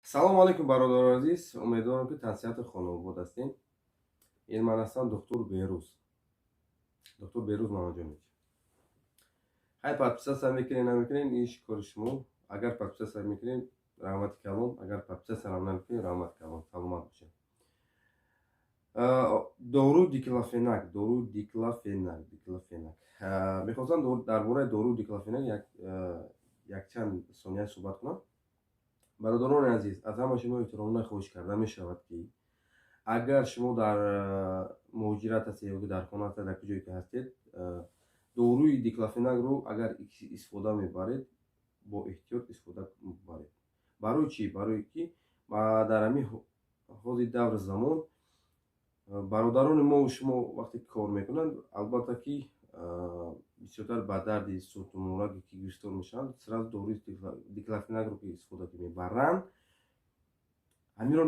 салому алейкум бародари азиз, умедворам ки тавсияти хонобод ҳастем. Ин ман ҳастам доктор Берӯз Мамаҷонов. Хай подписаться мекунед, намекунед, иш кори шумо. Агар подписаться мекунед, раҳмати калон, агар подписаться намекунед, раҳмати калон. Саломат бошед. Доруи диклофенак. Мехостам дар бораи доруи диклофенак якчанд сония суҳбат кунам. бародарони азиз, аз ҳама шумо эҳтиромона хоҳиш карда мешавад ки агар шумо дар муҳоҷират ҳастед ёки дар хона ҳастед, дар куҷое ки ҳастед, доруи диклофенакро агар истифода мебаред, бо эҳтиёт истифода баред. Барои чӣ? Барои ки дар ҳамин ҳози даври замон бародарони мову шумо вақте кор мекунанд, албатта ки бисёртар ба дарди сӯтумораге ки гирифтор мешаванд, сразу доруи диклофенакро ки истифода ки мебаранд, ҳаминро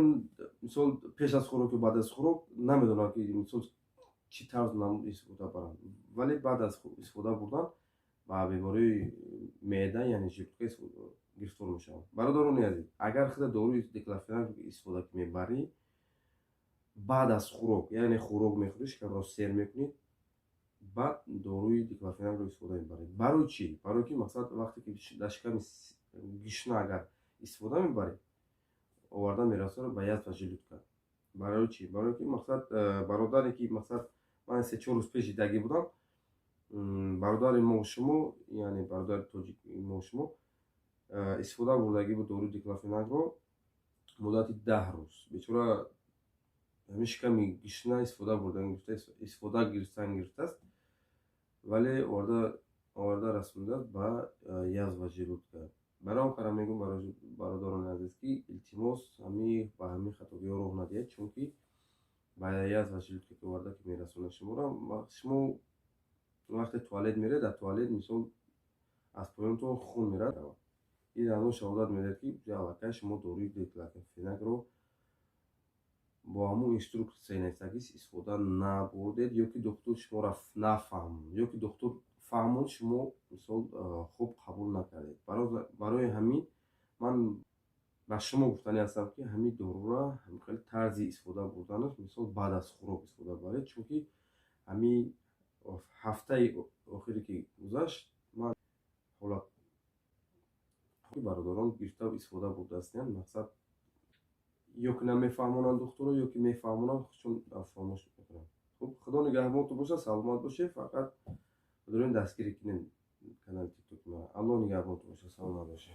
мисол пеш аз хӯрок ё баъд аз хӯрок намедонам ки мисол чӣ тарз намуд истифода баранд, вале баъд аз истифода бурдан ба бемории меъда яъне желудка гирифтор мешаванд. Бародарони азиз, агар худа доруи диклофенакро ки истифода ки мебарӣ баъд аз хӯрок, яъне хӯрок мехӯрӣ, шикарро сер мекунед, баъд доруи диклофенакро истифода мебаред. Барои чӣ? Барои ки мақсад вақте ки дар шиками гишна агар истифода мебаред, оварда мерасонад ба язв ва желудка. Барои чӣ? Барои ки мақсад бародаре ки мақсад ман 3-4 рӯз пеш дидагӣ будам, бародари мо шумо, яъне бародари тоҷики мо шумо истифода бурдагӣ буд доруи диклофенакро муддати 10 рӯз. Бечора ҳамин шиками гишна истифода гирифтааст, вале оварда расондааст ба язв ва желудка. Барои он кара мегӯям бародарони азиз ки илтимос ба ҳамин хатогиҳо роҳ надиҳед, чунки ба язв ва желудка ки оварда ки мерасонад шуморо, шумо вақте туалет меред, дар туалет мисол аз поёнтон хун меравад. ин аз он шаҳодат медиҳад ки аллакай шумо доруи диклофенакро бо ҳамун инструксияи нависагӣ истифода набурдед, ё ки доктор шуморо нафаҳмонд, ё ки доктор фаҳмонд, шумо мисол хуб қабул накардед. Барои ҳамин ман ба шумо гуфтанӣ ҳастам ки ҳамин дорура хеле тарзи истифода бурданаш мисол баъд аз хӯрок истифода баред, чунки ҳамин ҳафтаи охире ки гузашт, ман ҳолат бародарон гирифта истифода бурдаастанд. Мақсад ё ки намефаҳмонанд духтуро, ё ки мефаҳмонанд, чун фаромӯш мекунанд. Хуб, худо нигаҳбонтон бошад, саломат бошед. Фақат дастгирӣ канали тиктоки ман. Аллоҳ нигаҳбонтон бошад, саломат бошед.